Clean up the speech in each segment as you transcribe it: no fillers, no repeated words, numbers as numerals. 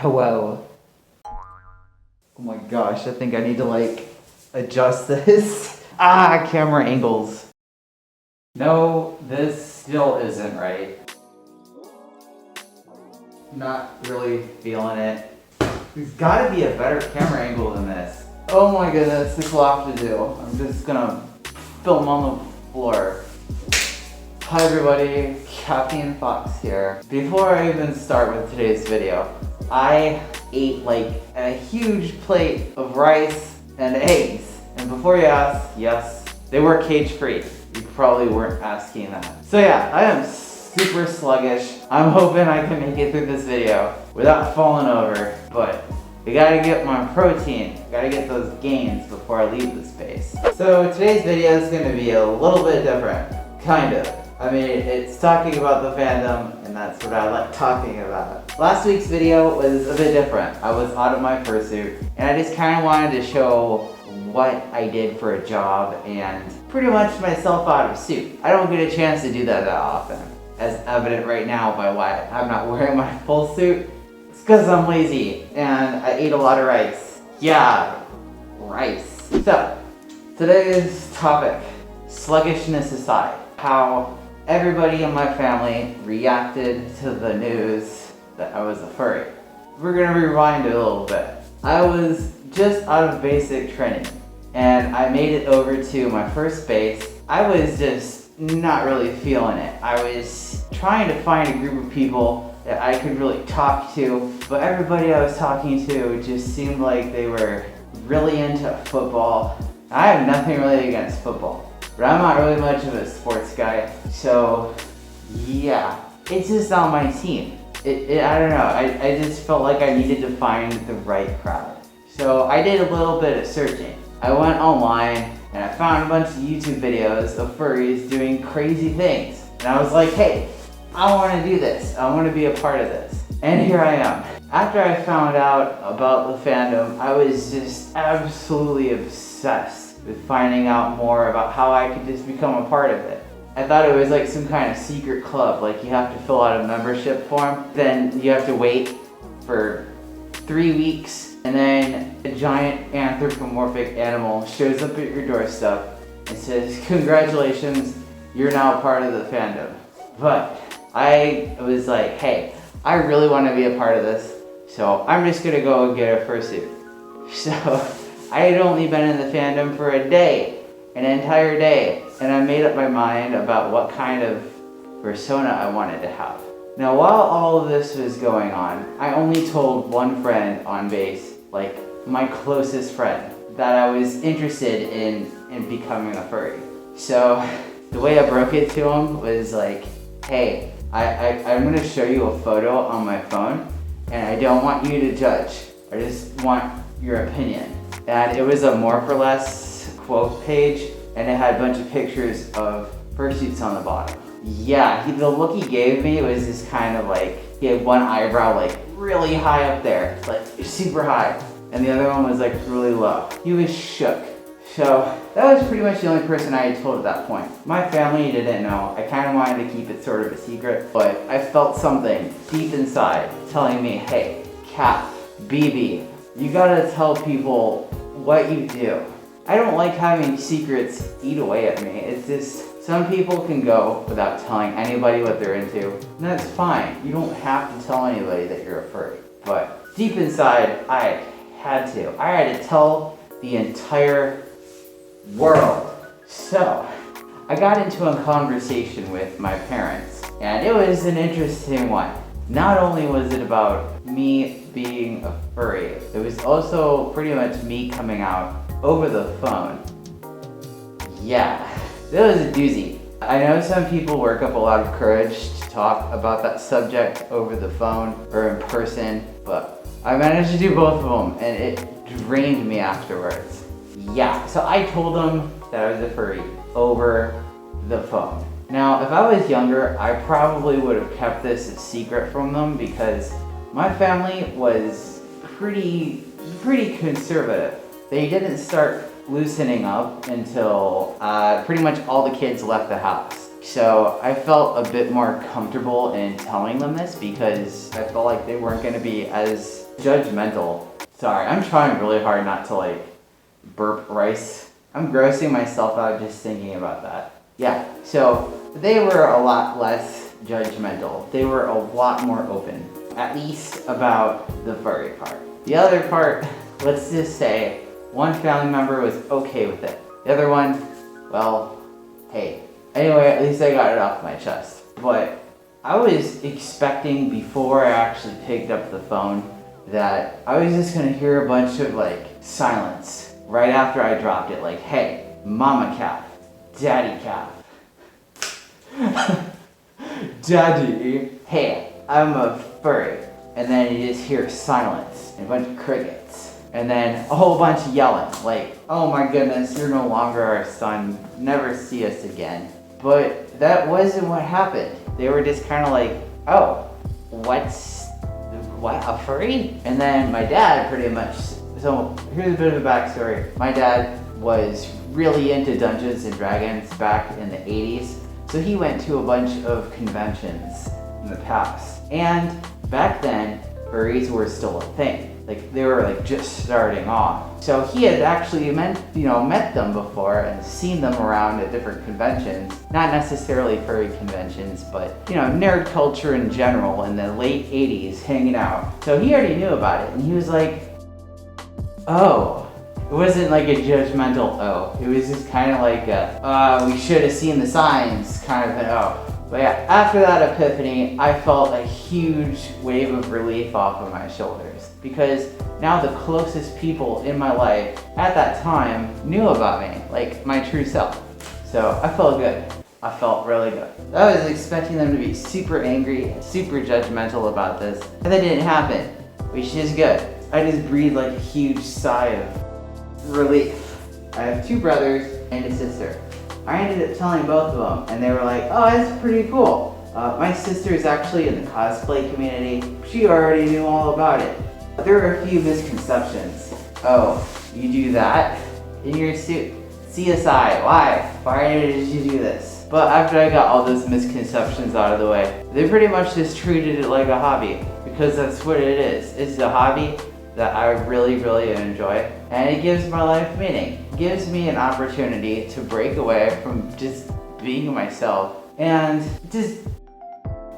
Hello. Oh my gosh, I think I need to adjust this. Camera angles. No, this still isn't right. Not really feeling it. There's gotta be a better camera angle than this. Oh my goodness, this will have to do. I'm just gonna film on the floor. Hi everybody, Caffeine Fox here. Before I even start with today's video, I ate a huge plate of rice and eggs. And before you ask, yes, they were cage-free. You probably weren't asking that. So yeah, I am super sluggish. I'm hoping I can make it through this video without falling over, but I gotta get my protein, gotta get those gains before I leave this space. So today's video is gonna be a little bit different, kind of. I mean, it's talking about the fandom, and that's what I like talking about. Last week's video was a bit different. I was out of my fursuit, and I just kind of wanted to show what I did for a job and pretty much myself out of suit. I don't get a chance to do that often, as evident right now by why I'm not wearing my full suit. It's because I'm lazy, and I ate a lot of rice. Yeah, rice. So, today's topic, sluggishness aside, how everybody in my family reacted to the news that I was a furry. We're gonna rewind a little bit. I was just out of basic training and I made it over to my first base. I was just not really feeling it. I was trying to find a group of people that I could really talk to, but everybody I was talking to just seemed like they were really into football. I have nothing really against football, but I'm not really much of a sports guy, so yeah, it's just not my team. I don't know, I just felt like I needed to find the right crowd. So I did a little bit of searching. I went online and I found a bunch of YouTube videos of furries doing crazy things. And I was like, hey, I want to do this. I want to be a part of this. And here I am. After I found out about the fandom, I was just absolutely obsessed with finding out more about how I could just become a part of it. I thought it was like some kind of secret club, like you have to fill out a membership form, then you have to wait for 3 weeks, and then a giant anthropomorphic animal shows up at your doorstep and says, congratulations, you're now part of the fandom. But I was like, hey, I really want to be a part of this, so I'm just gonna go and get a fursuit. So I had only been in the fandom for a day, an entire day, and I made up my mind about what kind of persona I wanted to have. Now, while all of this was going on, I only told one friend on base, like my closest friend, that I was interested in becoming a furry. So the way I broke it to him was like, hey, I'm gonna show you a photo on my phone, and I don't want you to judge. I just want your opinion. And it was a more for less quote page, and it had a bunch of pictures of fursuits on the bottom. Yeah, the look he gave me was just kind of like, he had one eyebrow like really high up there, like super high, and the other one was like really low. He was shook. So that was pretty much the only person I had told at that point. My family didn't know. I kind of wanted to keep it sort of a secret, but I felt something deep inside telling me, hey, Kat, BB, you gotta tell people what you do. I don't like having secrets eat away at me. It's just, some people can go without telling anybody what they're into, and that's fine. You don't have to tell anybody that you're a furry. But deep inside, I had to. I had to tell the entire world. So, I got into a conversation with my parents, and it was an interesting one. Not only was it about me being a furry, it was also pretty much me coming out over the phone. Yeah, that was a doozy. I know some people work up a lot of courage to talk about that subject over the phone or in person, but I managed to do both of them, and it drained me afterwards. Yeah, so I told them that I was a furry over the phone. Now, if I was younger, I probably would have kept this a secret from them because my family was pretty conservative. They didn't start loosening up until pretty much all the kids left the house. So I felt a bit more comfortable in telling them this because I felt like they weren't going to be as judgmental. Sorry, I'm trying really hard not to like burp rice. I'm grossing myself out just thinking about that. Yeah, so they were a lot less judgmental. They were a lot more open, at least about the furry part. The other part, let's just say, one family member was okay with it. The other one, well, hey. Anyway, at least I got it off my chest. But I was expecting before I actually picked up the phone that I was just gonna hear a bunch of like silence right after I dropped it. Like, hey, mama calf, daddy calf. Daddy, hey, I'm a furry. And then you just hear silence and a bunch of crickets. And then a whole bunch of yelling, like, oh my goodness, you're no longer our son, never see us again. But that wasn't what happened. They were just kind of like, oh, what, a furry? And then my dad pretty much, so here's a bit of a backstory. My dad was really into Dungeons and Dragons back in the 80s. So he went to a bunch of conventions in the past. And back then, furries were still a thing. Like they were like just starting off. So he had actually met them before and seen them around at different conventions. Not necessarily furry conventions, but nerd culture in general in the late 80s hanging out. So he already knew about it and he was like, oh. It wasn't like a judgmental oh. It was just kind of like a, we should have seen the signs kind of an oh. But yeah, after that epiphany, I felt a huge wave of relief off of my shoulders. Because now the closest people in my life at that time knew about me, like my true self. So I felt good. I felt really good. I was expecting them to be super angry, super judgmental about this, and that didn't happen, which is good. I just breathed like a huge sigh of relief. I have 2 brothers and a sister. I ended up telling both of them, and they were like, oh, that's pretty cool. My sister is actually in the cosplay community. She already knew all about it. There are a few misconceptions. Oh, you do that in your suit? CSI, why? Why did you do this? But after I got all those misconceptions out of the way, they pretty much just treated it like a hobby, because that's what it is. It's a hobby that I really, really enjoy, and it gives my life meaning. It gives me an opportunity to break away from just being myself and just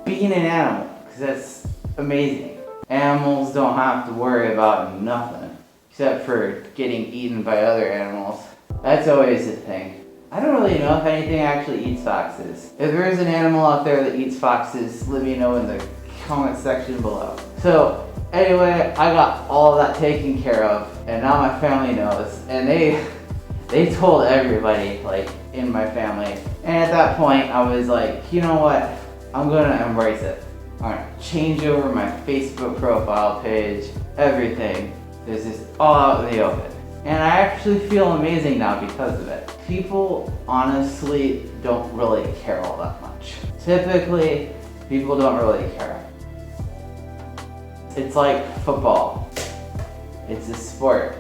being an animal, because that's amazing. Animals don't have to worry about nothing, except for getting eaten by other animals. That's always a thing. I don't really know if anything actually eats foxes. If there is an animal out there that eats foxes, let me know in the comment section below. So anyway, I got all of that taken care of, and now my family knows, and they told everybody, like, in my family. And at that point, I was like, you know what? I'm gonna embrace it. I'm gonna change over my Facebook profile page, everything. There's just all out in the open. And I actually feel amazing now because of it. People honestly don't really care all that much. Typically, people don't really care. It's like football. It's a sport.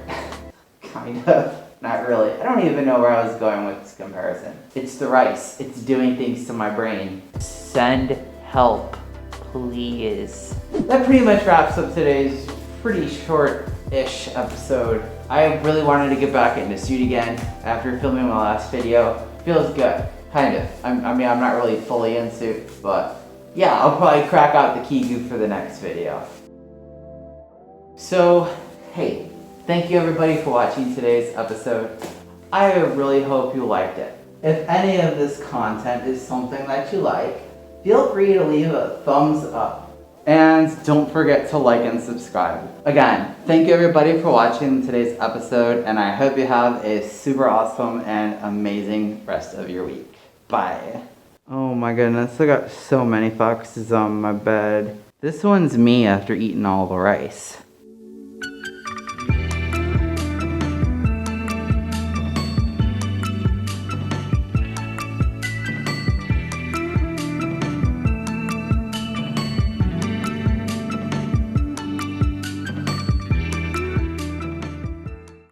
Kind of. Not really. I don't even know where I was going with this comparison. It's the rice. It's doing things to my brain. Send help, please. That pretty much wraps up today's pretty short-ish episode. I really wanted to get back in the suit again after filming my last video. Feels good. Kind of. I mean, I'm not really fully in suit, but yeah, I'll probably crack out the key goop for the next video. So, hey, thank you everybody for watching today's episode. I really hope you liked it. If any of this content is something that you like, feel free to leave a thumbs up. And don't forget to like and subscribe. Again, thank you everybody for watching today's episode, and I hope you have a super awesome and amazing rest of your week. Bye. Oh my goodness, I got so many foxes on my bed. This one's me after eating all the rice.